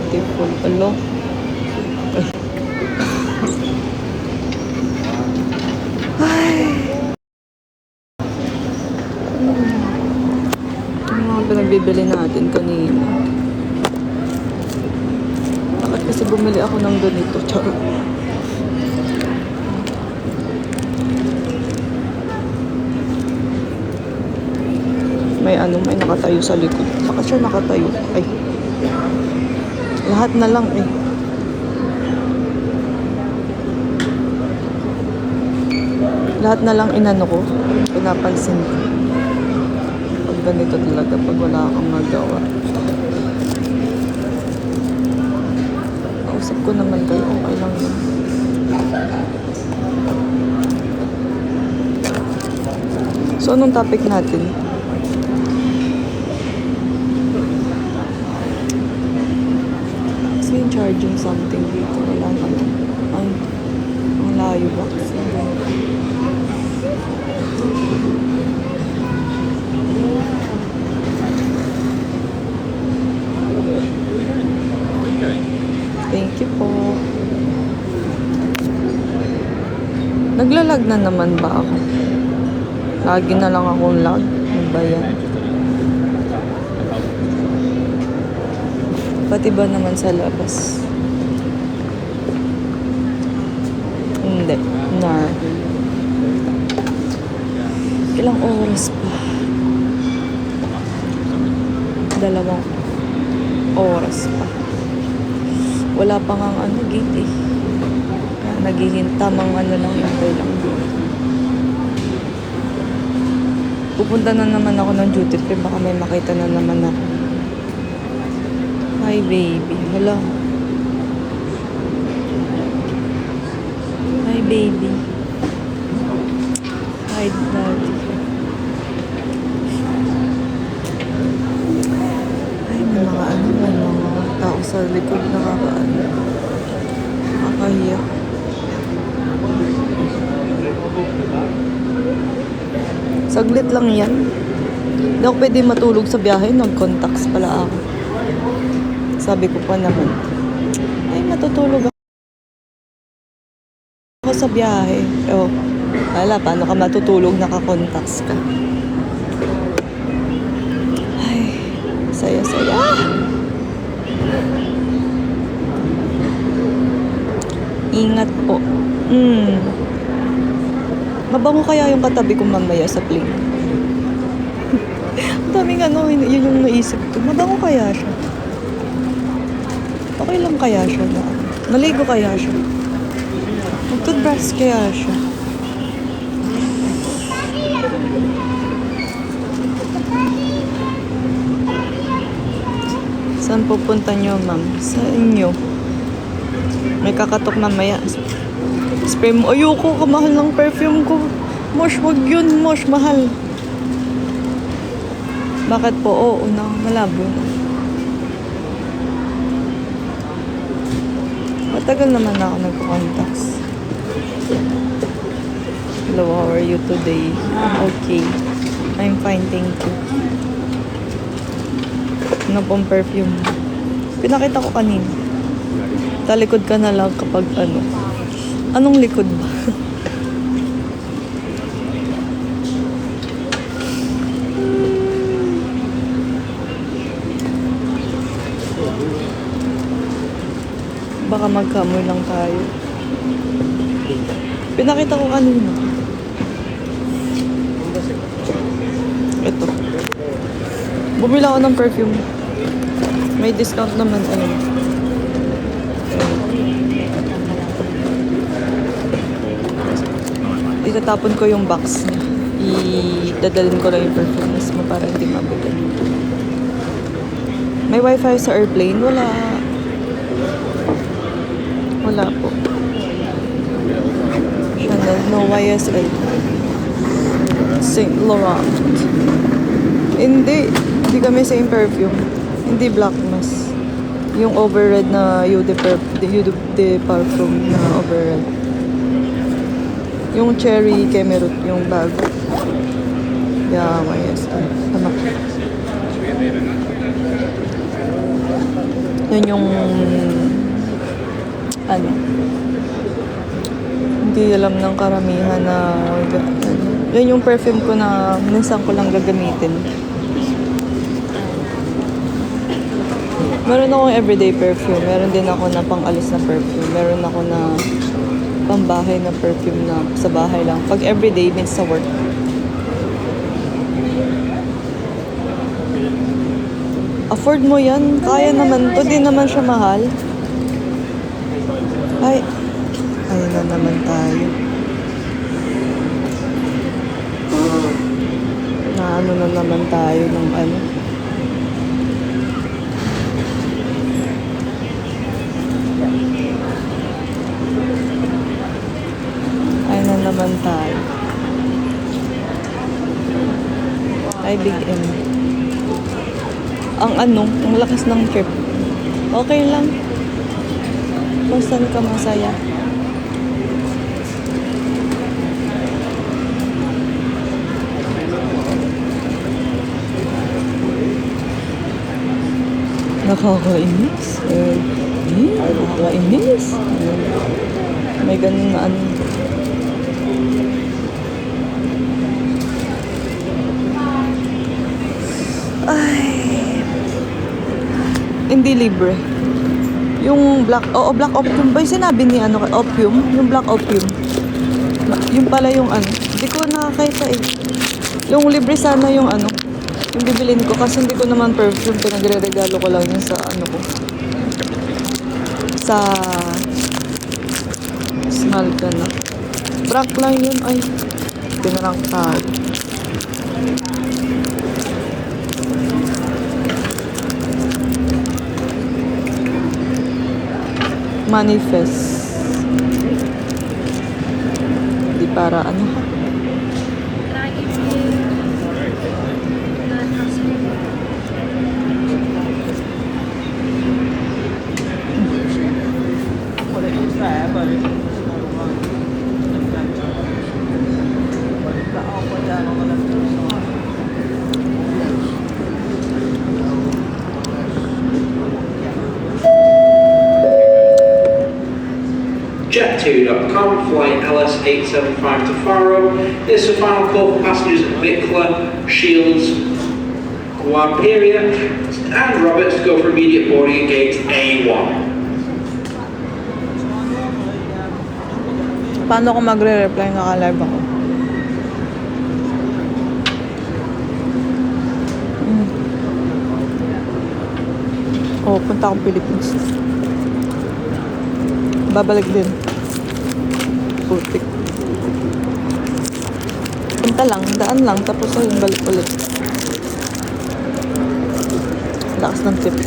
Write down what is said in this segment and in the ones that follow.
beautiful. Alo. Ano mga pinagbibili natin kanina? Bakit kasi bumili ako ng ganito? Charot. May nakatayo sa likod. Saka siya nakatayo. Ay. Lahat na lang eh. Lahat na lang inano ko. Pinapansin ko. Pag ganito talaga. Pag wala kang magawa. Kausap ko naman kayo. Okay lang yun. So, anong topic natin? Kasi yung charging something dito. Wala naman. Ay, ang layo ba? Thank you po. Naglalag na naman ba ako? Lagi na lang akong lag. Ano ba yan? Pati ba naman sa labas? Hindi. Nar. Ilang oras pa? 2 oras pa. Wala pa nga gate eh. Naghihintamang lang, hintay lang. Pupunta na naman ako ng duty free. Baka may makita na naman ako. Hi baby. Hello. Hi baby. Hi daddy. Ay, may mga tao sa likod nakakahiya. Saglit lang yan. Hindi ako pwede matulog sa biyahe. Nag-contacts pala ako. Sabi ko pa naman, ay matutulog ako sa biyahe. Oh, wala, paano ka matutulog? Naka-contacts ka. Ay, saya-saya. Ingat po. Mabango kaya yung katabi ko mamaya sa plane? Ang daming yun yung naisip ko. Mabango kaya siya? Okay lang kaya siya na? Naligo kaya siya? Mag-toothbrush kaya siya? Saan pupunta nyo, ma'am? Sa inyo. May kakatok mamaya. Spray mo. Ayoko, kamahal ng perfume ko. Mosh, wag yun. Mosh, mahal. Bakit po? Oo na. Malabo na. Matagal naman ako nagko-contacts. Hello, how are you today? Okay. I'm fine, thank you. Ano pong perfume? Pinakita ko kanina. Talikod ka na lang kapag Anong likod ba? Baka magkamoy lang tayo. Pinakita ko kanina. Ito. Bumili ako ng perfume. May discount naman. Itatapon ko yung box niya. Idadalhin ko lang yung perfume mo para hindi mabigat. May wifi sa airplane? Wala. Wala po. Chanel, no YSL. Saint Laurent. Hindi kami same perfume. Hindi Black Mass. Yung overred na Eau de Parfum na overred. Yung cherry kemerut, yung bago. Yeah, YSL. Tama. Yun yung, ano, hindi alam ng karamihan na, yun yung perfume ko na minsan ko lang gagamitin. Meron akong everyday perfume, meron din ako na pang-alis na perfume, meron ako na pambahay na perfume na sa bahay lang. Pag everyday means sa work. Afford mo yan. Kaya naman to. Di naman siya mahal. Ay. Ayun na naman tayo. Ano na naman tayo ng ano. Ayun na naman tayo. Ay, Big M. Ang ano, ang lakas ng trip. Okay lang. Kung saan ka masaya. Nakakainis. Nakakainis. May ganun na ano. Ay. Hindi libre. Yung black opium ba yung sinabi ni ano, opium? Yung black opium. Yung pala yung ano. Hindi ko nakakita eh. Yung libre sana yung ano. Yung bibilin ko kasi hindi ko naman perfume. Pinagre-regalo ko lang yun sa ano ko. Sa smell ka na. Black lang yun. Ay. Pinarang card. Manifest. Di para ano ha? Jet2.com, flight LS875 to Faro. This is the final call for passengers at Bicla, Shields, Guapiria, and Roberts to go for immediate boarding at gate A1. Paano ko magre-reply? Naka-live ako. Oh, punta akong Philippines. Babalik din. Putik. Punta lang, daan lang, tapos ayun, balik ulit. Lakas ng tip.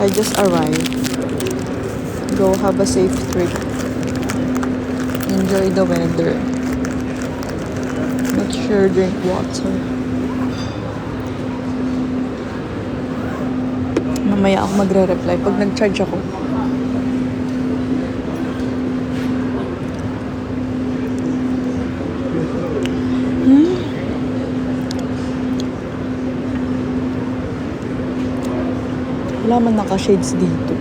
I just arrived. Go have a safe trip. Enjoy the weather. Make sure drink water. Mamaya ako magre-reply pag nag-charge ako. Wala man naka-shades dito.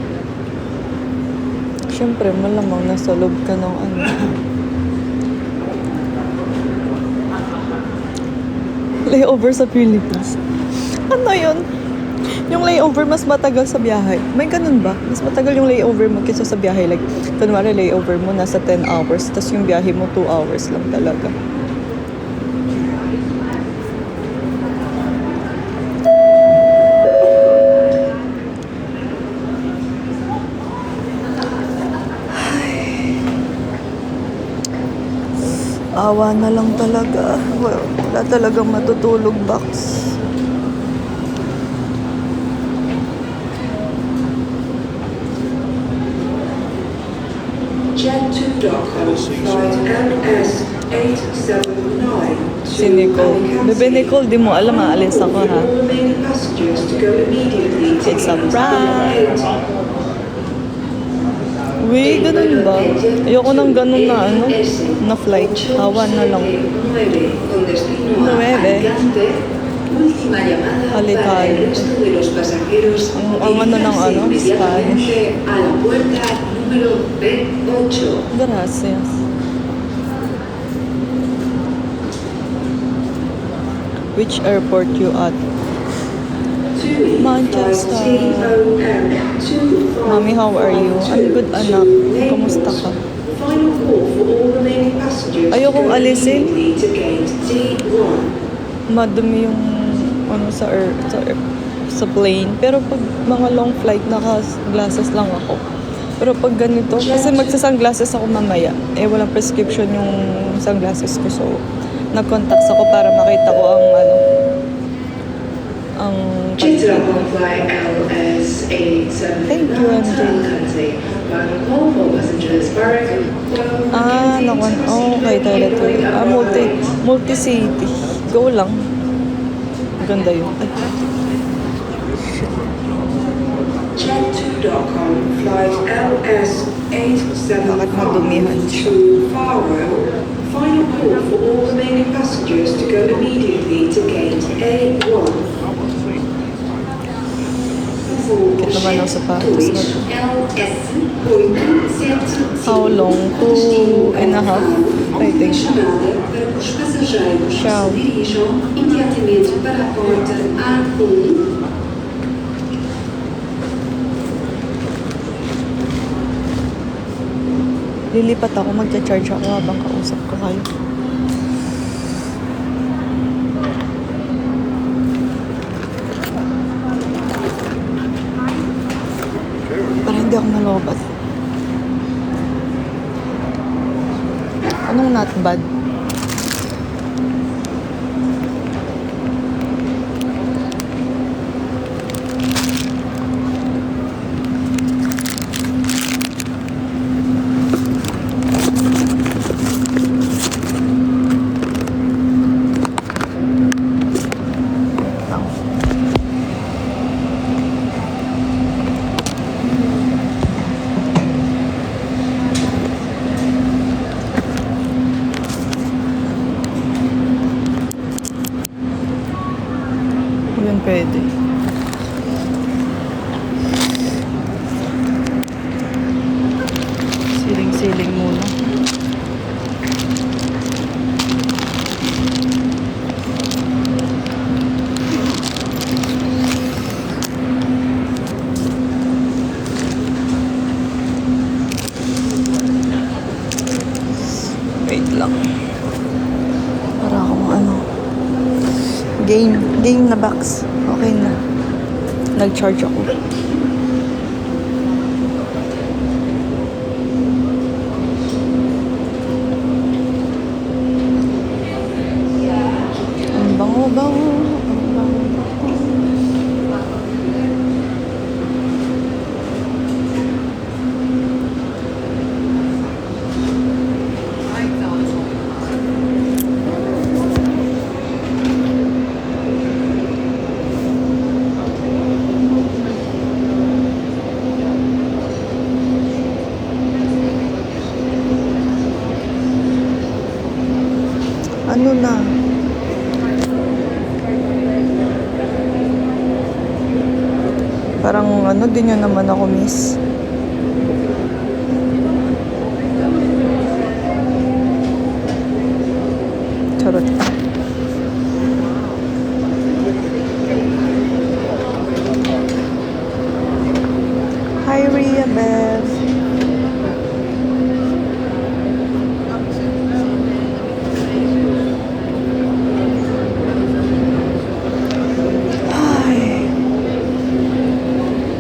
Siyempre, malamang nasa loob ka ng ano. Layover sa Philippines. Ano yun? Yung layover mas matagal sa biyahe. May ganun ba? Mas matagal yung layover mo kaysa sa biyahe. Like, kunwari layover mo nasa 10 hours, tapos yung biyahe mo 2 hours lang talaga. Awa na lang talaga. Wala talagang matutulog box. Jet2.com, flight MS879 Si Nicole. Bebe Nicole, di mo alam, aalis ako ha. remaining passengers to go immediately to It's a prank. Uy, ganun ba? Ayoko ng ganun na ano, na flight. Hawa na lang. 9. Última llamada Alicante. para el resto de los pasajeros. Ang ano ng ano, Spanish. Inmediatamente a la puerta número B8. Gracias. Which airport you at? Manchester. Mommy, how are you? I'm good, anak. Kamusta ka? Final call for all remaining passengers. Ayokong alisin. To gate D1. Madumi yung ano sa plane. Pero pag mga long flight, naka-glasses lang ako. Pero pag ganito, kasi magsasunglasses ako mamaya. Eh, walang prescription yung sunglasses ko. So, nag-contacts ako para makita ko ang ano, ang Cheers up on flight LS87. Thank you, MJ. Final call for passengers Berwick. naku. Okay, talaga. Multi-city. Go lang. Ganda yun. Ay, Jet2.com flight LS87 Bakit madumihan siya? to Faro. Final call for all remaining passengers to go immediately to gate A1. Bakit naman ang sapatos na to? How long? 2.5, I think. Para que os passageiros Tchau. se dirijam imediatamente para a porta A1. Lilipat ako, magcha-charge ako habang kausap ko kayo. Para hindi ako malobat. Anong not bad? Yun pwede. Siling-siling muna. Wait lang. Para akong ano. Game na box. Okay na. Nag-charge ako. Ang bango-bango. Ang bango-bango. Ano na? Parang ano din yun naman ako, miss. Charot. Hi, Rhea Beth.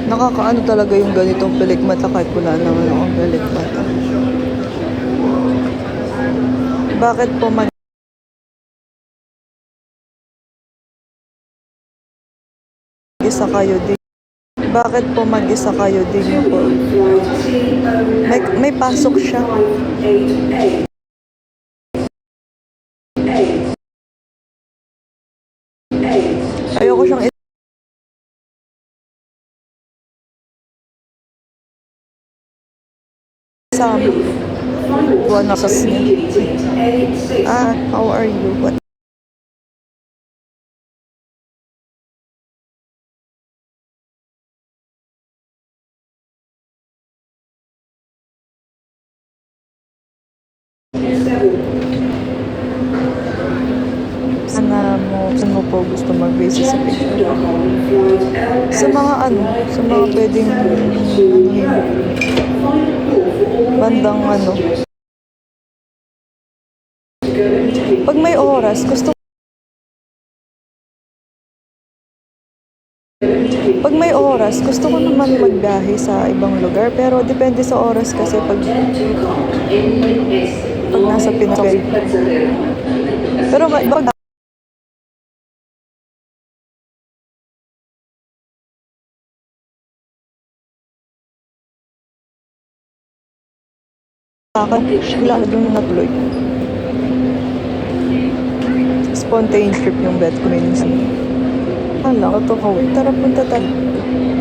Nakakaano talaga yung ganitong pelikmata kahit wala naman akong pelikmata. Bakit po mag-isa kayo din? Bakit po mag-isa kayo din yung po? May pasok siya. Ayoko siyang Sama. Final Buwan na passengers kasi. immediately to A6. How are you? What? Saan mo po gusto mag-base sa picture? Sa mga sa mga pwedeng bandang Pag may oras, gusto ko naman magbiyahe sa ibang lugar, pero depende sa oras kasi pag nasa Pinas. Pero pag wala na doon natuloy. Spontaneous trip yung bet ko minsan. Hala, ito ko. Tara punta tayo.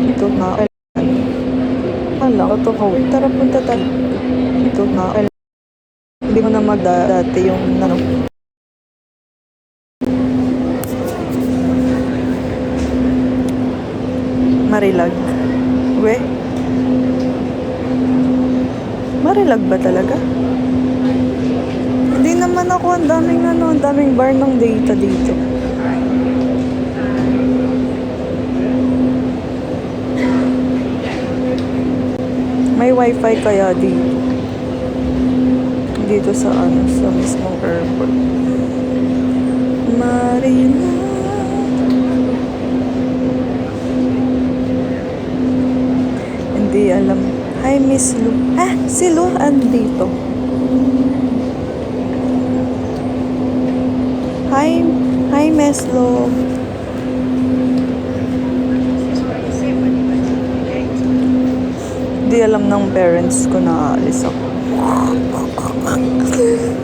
Ito na. Hala, ito ko. Tara punta tayo. Ito na. Hindi ko na dati yung Marilag. We? Marilag ba talaga? Hindi naman ako. Ang daming bar ng data dito. May wifi kaya dito sa mismong airport. Marina. Hindi alam. Hi, Miss Lu. Si Lu andito. Hi, Miss Lu. Hindi alam ng parents ko na aalis ako.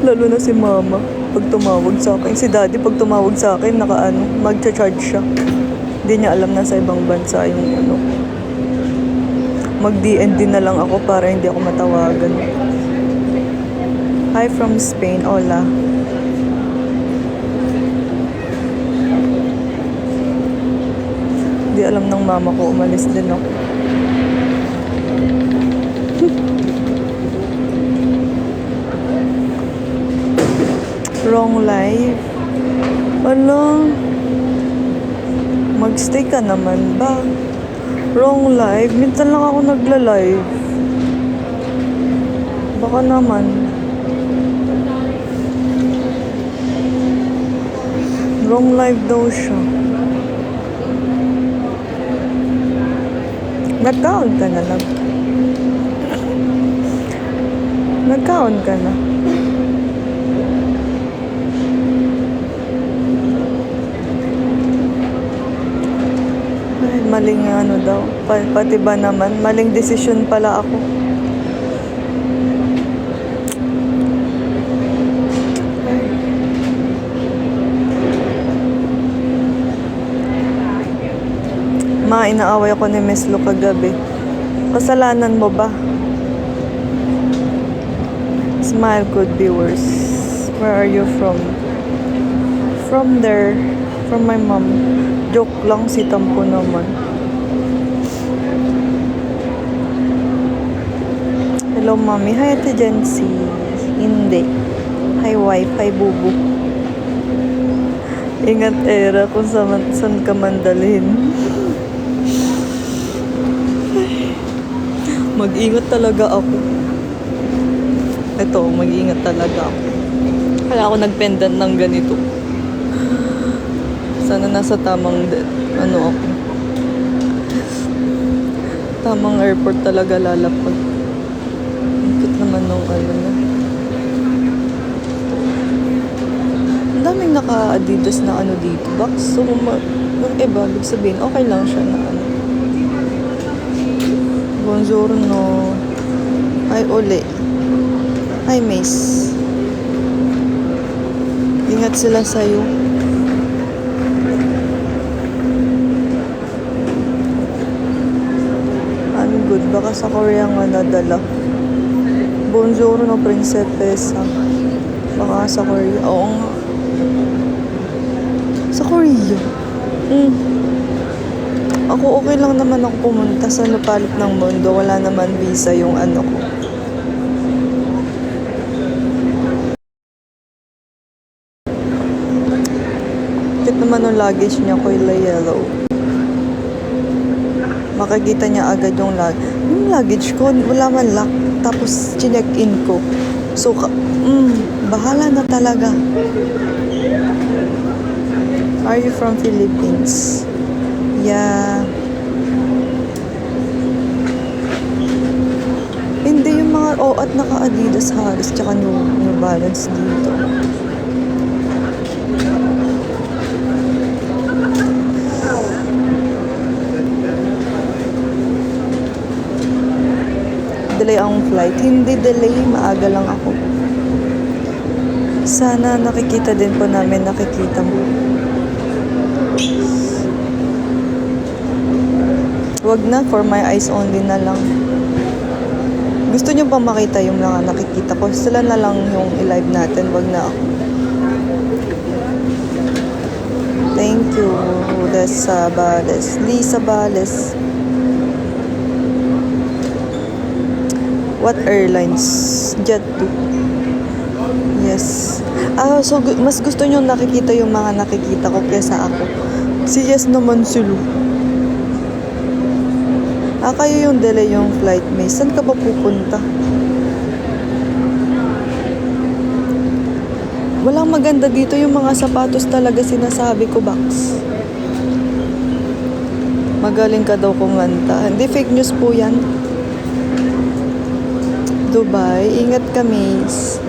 Lalo na si mama. Pag tumawag sa akin. Si daddy pag tumawag sa akin, magcha-charge siya. Hindi niya alam na sa ibang bansa yung Mag-DND na lang ako para hindi ako matawagan. Hi from Spain. Hola. Hindi alam ng mama ko. Umalis din ako. Wrong live. Wala. Magstay ka naman ba? Wrong live. Minsan lang ako nagla-live. Baka naman. Wrong live daw siya. Nag-count ka na lang. Nag-count ka na. Maling daw. Pati ba naman? Maling desisyon pala ako. Inaaway ako ni Miss Lu kagabi. Kasalanan mo ba? Smile could be worse. Where are you from? From there. From my mom. Joke lang, si Tampo naman. Hello, Mommy. Hi, Ate Jency. Hindi. Hi, wife. Hi, Bubu. Ingat, Era, kung saan ka man dalhin. Mag-ingat talaga ako. Ito, mag-ingat talaga ako. Kaya ako nag-pendant ng ganito. Sana nasa tamang ako. Tamang airport talaga lalapag. Ikot naman nung na. Ang daming naka-Adidas na dito. Box. So, yung iba, ibig sabihin, okay lang siya na Buongiorno. Hi, Ole. Hi, Miss. Ingat sila sa'yo. I'm good. Baka sa Korea nga nadala. Bonjour no prinsesa. Baka sa Korea. Oo nga. Sa Korea. Ako okay lang naman ako pumunta sa lupalit ng mundo. Wala naman visa yung ano ko. Kit naman yung luggage niya ko yellow. Makikita niya agad yung luggage ko. Wala man lock. Tapos chinek-in ko. So, bahala na talaga. Are you from Philippines? Yeah. Hindi yung mga at naka-Adidas halos tsaka New Balance dito. Delay ang flight. Hindi delay, maaga lang ako. Sana nakikita din po namin, nakikita mo. Wag na, for my eyes only na lang. Gusto nyo ba makita yung mga nakikita ko? Sila na lang yung i-live natin, wag na ako. Thank you, Lisa Bales. Lisa Bales. What airlines? Jet2. Yes. So mas gusto nyo nakikita yung mga nakikita ko kesa ako. Si Yes naman sila. Kayo yung delay yung flight, may. Saan ka ba pupunta? Walang maganda dito yung mga sapatos talaga sinasabi ko, Bax. Magaling ka daw kumanta. Hindi, fake news po yan. Dubai, ingat ka, miss.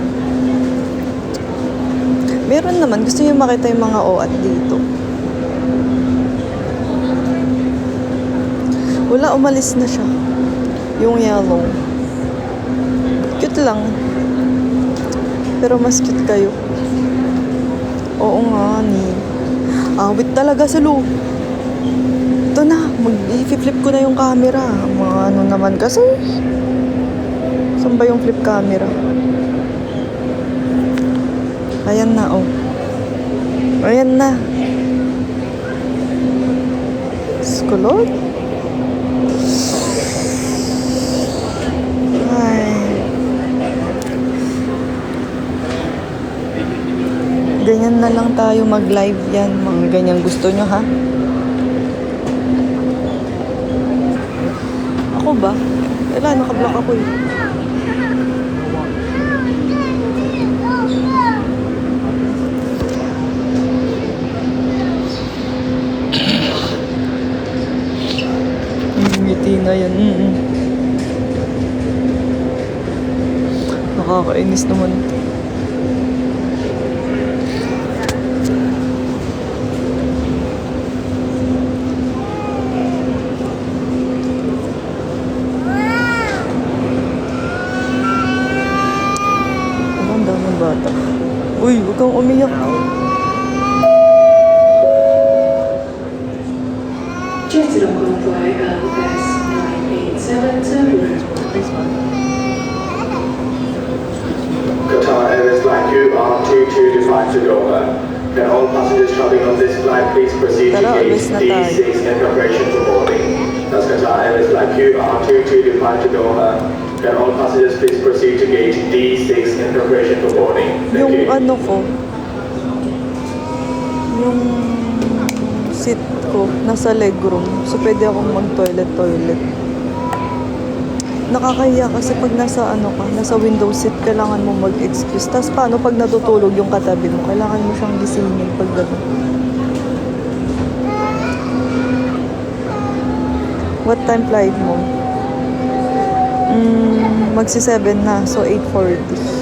Meron naman, gusto niyo makita yung mga OAT dito. Wala, umalis na siya. Yung yellow. Cute lang. Pero mas cute kayo. Oo nga, ni. Awit talaga sa loob. Ito na, mag-i-flip ko na yung camera. Mga ano naman kasi. Saan ba yung flip camera? Ayan na, oh. Ayan na. Skulot. Ay. Ganyan na lang tayo mag-live yan. Mga ganyan gusto nyo, ha? Ako ba? Wala, naka-block ako eh. Ngiti na yan. Nakakainis naman. Ang daming bata. Uy, huwag kang umiyak. Jetted on convoy LS 987 to Rome. Qatar Airways Flight QR22 to Doha. Can all passengers traveling on this flight please proceed to Tara, gate alis na tayo. D6 in preparation for boarding. That's Qatar Airways Flight QR22 to Doha. Can all passengers please proceed to gate D6 in preparation for boarding. Thank Yung you. ano ko, yung seat ko, nasa legroom. So, pwede akong mag-toilet. Nakakahiya kasi pag nasa nasa window seat, kailangan mo mag-excuse. Tapos paano pag natutulog yung katabi mo? Kailangan mo siyang gisingin pag gano'n. What time flight mo? Magsi 7 na, so 8:40.